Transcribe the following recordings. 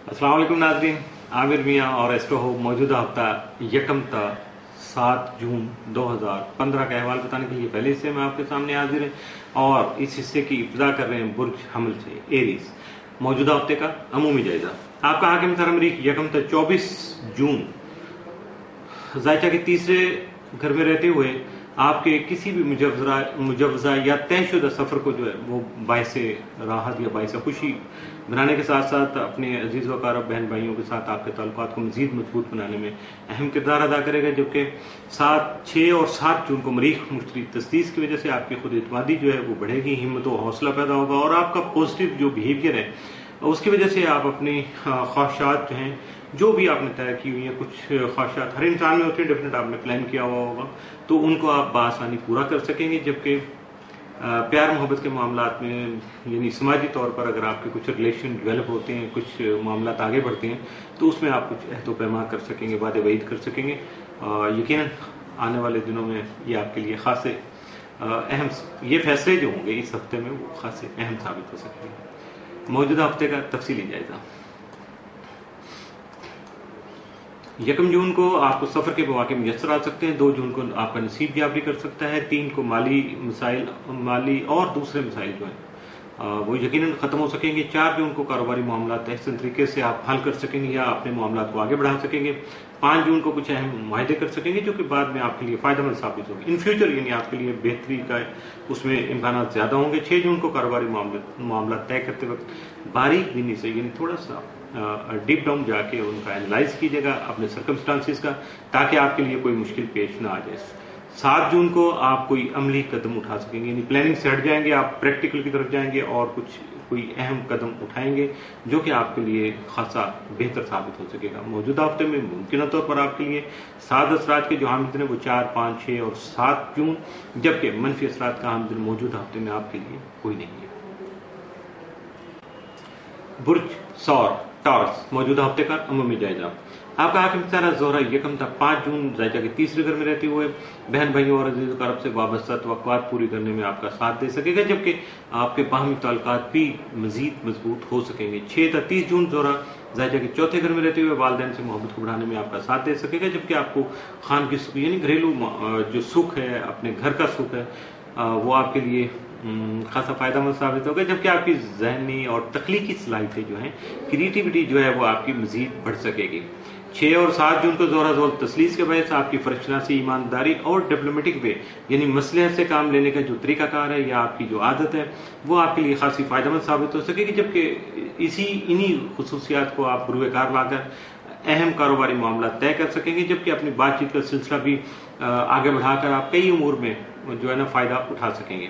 अस्सलाम वालेकुम नाज़रीन, आमिर मियाँ और एस्ट्रो होप मौजूदा हफ्ता यकम ता 7 जून 2015 का अहवाल बताने के लिए पहले हिस्से में आपके सामने हाजिर है और इस हिस्से की इब्तिदा कर रहे हैं बुर्ज हमल से एरीज। मौजूदा हफ्ते का अमूमी जायजा। आपका हाकिम तरमरीख यकम ता 24 जून ज़ायचा के तीसरे घर में रहते हुए आपके किसी भी मुजवजा या तयशुदा सफ़र को जो है वो बायस राहत या बायस खुशी बनाने के साथ साथ अपने अजीज़ वकार बहन भाइयों के साथ आपके ताल्लुकात को मज़ीद मजबूत बनाने में अहम किरदार अदा करेगा। जबकि 6 और 7 जून को मरीख मुश्तरी तस्दीस की वजह से आपकी खुद एतमादी जो है वो बढ़ेगी, हिम्मत और हौसला पैदा होगा और आपका पॉजिटिव जो बिहेवियर है उसकी वजह से आप अपनी ख्वाहिशात जो हैं जो भी आपने तय की हुई है, कुछ ख्वाहिशात हर इंसान में होती है, डेफिनेट आपने प्लान किया हुआ होगा तो उनको आप बआसानी पूरा कर सकेंगे। जबकि प्यार मोहब्बत के मामलात में यानी समाजी तौर पर अगर आपके कुछ रिलेशन डेवलप होते हैं, कुछ मामलात आगे बढ़ते हैं तो उसमें आप कुछ अहद व पैमा कर सकेंगे, वादे वईद कर सकेंगे। यकीनन आने वाले दिनों में ये आपके लिए खासे अहम ये फैसले जो होंगे इस हफ्ते में वो खासे अहम साबित हो सकते हैं। मौजूदा हफ्ते का तफसीली जायजा। 1 जून को आपको सफर के मौके मुयसर आ सकते हैं। 2 जून को आपका नसीब जाफरी कर सकता है। 3 को माली और दूसरे मसाइल जो हैं वो यकीनन खत्म हो सकेंगे। 4 जून को कारोबारी मामला अहसन तरीके से आप हल कर सकेंगे या अपने मामला को आगे बढ़ा सकेंगे। 5 जून को कुछ अहम मुआहदे कर सकेंगे जो कि बाद में आपके लिए फायदेमंद साबित होंगे इन फ्यूचर, यानी आपके लिए बेहतरी का उसमें इम्कान ज्यादा होंगे। 6 जून को कारोबारी मामला तय करते वक्त बारीक बीनी से यानी थोड़ा सा डीप डाउन जाके उनका एनालाइज कीजिएगा अपने सर्कमस्टांसिस का, ताकि आपके लिए कोई मुश्किल पेश ना आ जाए। 7 जून को आप कोई अमली कदम उठा सकेंगे, यानी प्लानिंग से हट जाएंगे, आप प्रैक्टिकल की तरफ जाएंगे और कोई अहम कदम उठाएंगे जो कि आपके लिए खासा बेहतर साबित हो सकेगा। मौजूदा हफ्ते में मुमकिन तौर पर आपके लिए 7 असरात के जो हामिद हैं वो 4, 5, 6 और 7 जून, जबकि मनफी असरात का हामिद मौजूदा हफ्ते में आपके लिए कोई नहीं है। बुर्ज सौर टॉर्स मौजूदा हफ्ते का अमूमी जायजा। आपका हाकिम तारा ज़ोहरा यकम था 5 जून ज़ायचा के तीसरे घर में रहते हुए बहन भाइयों और अजीज़ कारब से वाबस्ता तवक्कुआत पूरी करने में आपका साथ दे सकेगा, जबकि आपके बाहमी ताल्लुकात भी मजीद मजबूत हो सकेंगे। 6 था 30 जून ज़ोहरा ज़ायचा के चौथे घर में रहते हुए वालिदैन से मोहब्बत को बढ़ाने में आपका साथ दे सकेगा, जबकि आपको खान की सुख यानी घरेलू जो सुख है, अपने घर का सुख है वो आपके लिए खासा फायदेमंद साबित होगा। जबकि आपकी जहनी और तख्लीकी सलाहियतें जो हैं, क्रिएटिविटी जो है वो आपकी मजीद बढ़ सकेगी। 6 और 7 जून को जोरा जोर तसलीस के वजह से आपकी फर्शनासी, ईमानदारी और डिप्लोमेटिक वे यानी मसलहत से काम लेने का जो तरीकाकार है या आपकी जो आदत है वो आपके लिए खासी फायदेमंद साबित हो सकेगी। जबकि इन्हीं खुसूसियात को आप बुरुएकार लाकर अहम कारोबारी मामला तय कर सकेंगे, जबकि अपनी बातचीत का सिलसिला भी आगे बढ़ाकर आप कई उमूर में जो है ना फायदा उठा सकेंगे।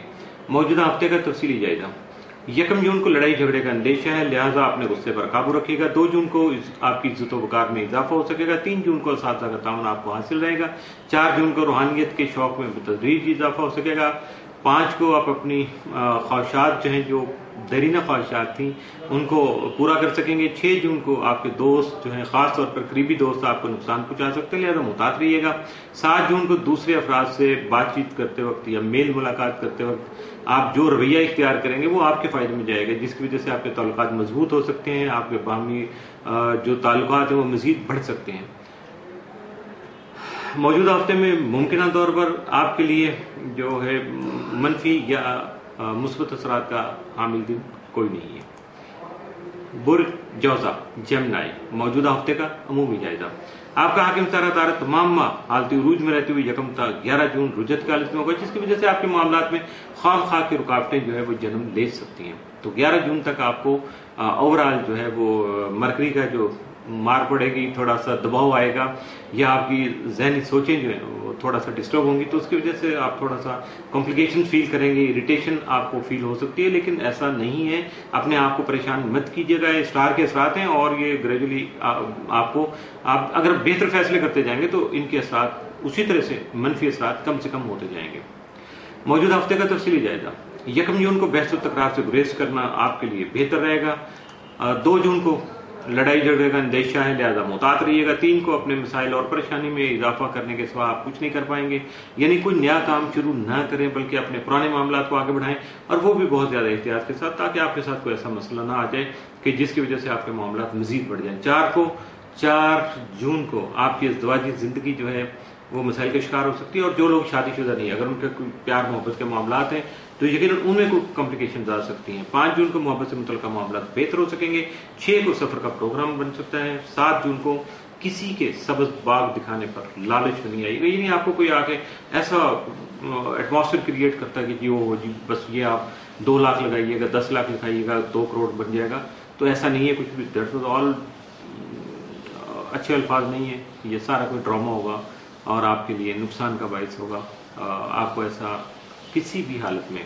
मौजूदा हफ्ते का तफसीली जायजा। 1 जून को लड़ाई झगड़े का अंदेशा है, लिहाजा अपने गुस्से पर काबू रखिएगा। 2 जून को आपकी इज्जत वकार में इजाफा हो सकेगा। 3 जून को असातिज़ा का ताउन आपको हासिल रहेगा। 4 जून को रूहानियत के शौक में बतदरीज इजाफा हो सकेगा। 5 को आप अपनी ख्वाहिशात जो हैं, जो दरीना ख्वाहिशात थी उनको पूरा कर सकेंगे। 6 जून को आपके दोस्त जो हैं, खास तौर पर करीबी दोस्त आपको नुकसान पहुंचा सकते हैं, लिहाजा मुहतात रहिएगा। 7 जून को दूसरे अफराद से बातचीत करते वक्त या मेल मुलाकात करते वक्त आप जो रवैया इख्तियार करेंगे वो आपके फायदे में जाएगा, जिसकी वजह से आपके ताल्लुकात मजबूत हो सकते हैं, आपके बाहमी जो ताल्लुकात हैं वो मजीद बढ़ सकते हैं। मौजूदा हफ्ते में मुमकिन तौर पर आपके लिए जो है मनफी या मुस्बत असरात का हामिल दिन कोई नहीं है। बुर्ज जौजा जेमिनी मौजूदा हफ्ते का अमूमी जायजा। आपका हाकिम तारा तारा तमाम हालती उरूज में रहती हुई 11 जून रुजत की हालत में होगा, जिसकी वजह से आपके मामलात में खाम की रुकावटें जो है वो जन्म ले सकती हैं। तो 11 जून तक आपको ओवरऑल जो है वो मरकरी का जो मार पड़ेगी, थोड़ा सा दबाव आएगा या आपकी जहनी सोचें जो है वो थोड़ा सा डिस्टर्ब होंगी, तो उसकी वजह से आप थोड़ा सा कॉम्प्लिकेशन फील करेंगे, इरिटेशन आपको फील हो सकती है, लेकिन ऐसा नहीं है। अपने आप को परेशान मत कीजिएगा, ये स्टार के असरात हैं और ये ग्रेजुअली आप अगर बेहतर फैसले करते जाएंगे तो इनके असरात उसी तरह से मनफी असरात कम से कम होते जाएंगे। मौजूदा हफ्ते का तफसीली जायजा। 1 जून को बहस और तकरार से गुरेज करना आपके लिए बेहतर रहेगा। 2 जून को लड़ाई झगड़े का अंदेशा है, लिहाजा मुहतात रहिएगा। 3 को अपने मसाइल और परेशानी में इजाफा करने के सिवा आप कुछ नहीं कर पाएंगे, यानी कोई नया काम शुरू ना करें बल्कि अपने पुराने मामला को आगे बढ़ाएं, और वो भी बहुत ज्यादा एहतियात के साथ, ताकि आपके साथ कोई ऐसा मसला ना आ जाए कि जिसकी वजह से आपके मामला मजीद बढ़ जाए। 4 जून को आपकी इज़्दिवाजी जिंदगी जो है वो मसाइल का शिकार हो सकती है, और जो लोग शादीशुदा नहीं, अगर उनके कोई प्यार मोहब्बत के मामला हैं तो यकीनन उनमें कोई कॉम्प्लिकेशन आ सकती हैं। 5 जून को मोहब्बत से मुतल्लिक़ मामला बेहतर हो सकेंगे। 6 को सफर का प्रोग्राम बन सकता है। 7 जून को किसी के सब्ज बाग दिखाने पर लालच में नहीं आएगी, यानी आपको कोई आके ऐसा एटमॉस्फेयर क्रिएट करता है कि जी वो जी बस ये आप 2 लाख लगाइएगा, 10 लाख लगाइएगा, 2 करोड़ बन जाएगा, तो ऐसा नहीं है कुछ भी। दैट्स ऑल अच्छे अल्फाज नहीं है, ये सारा कोई ड्रामा होगा और आपके लिए नुकसान का बायस होगा। आपको ऐसा किसी भी हालत में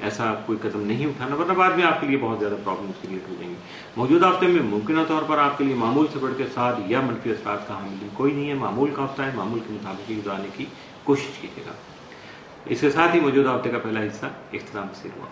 ऐसा कोई कदम नहीं उठाना, वरना बाद में आपके लिए बहुत ज्यादा प्रॉब्लम्स क्रिएट हो जाएंगी। मौजूदा हफ्ते में मुमकिन तौर पर आपके लिए मामूल से बढ़कर 7 या मनफी असरात का हामिल कोई नहीं है। मामूल का हफ्ता है, मामूल के मुताबिक गुजारने की कोशिश कीजिएगा। इसके साथ ही मौजूदा हफ्ते का पहला हिस्सा इख्तिताम पसीर हुआ।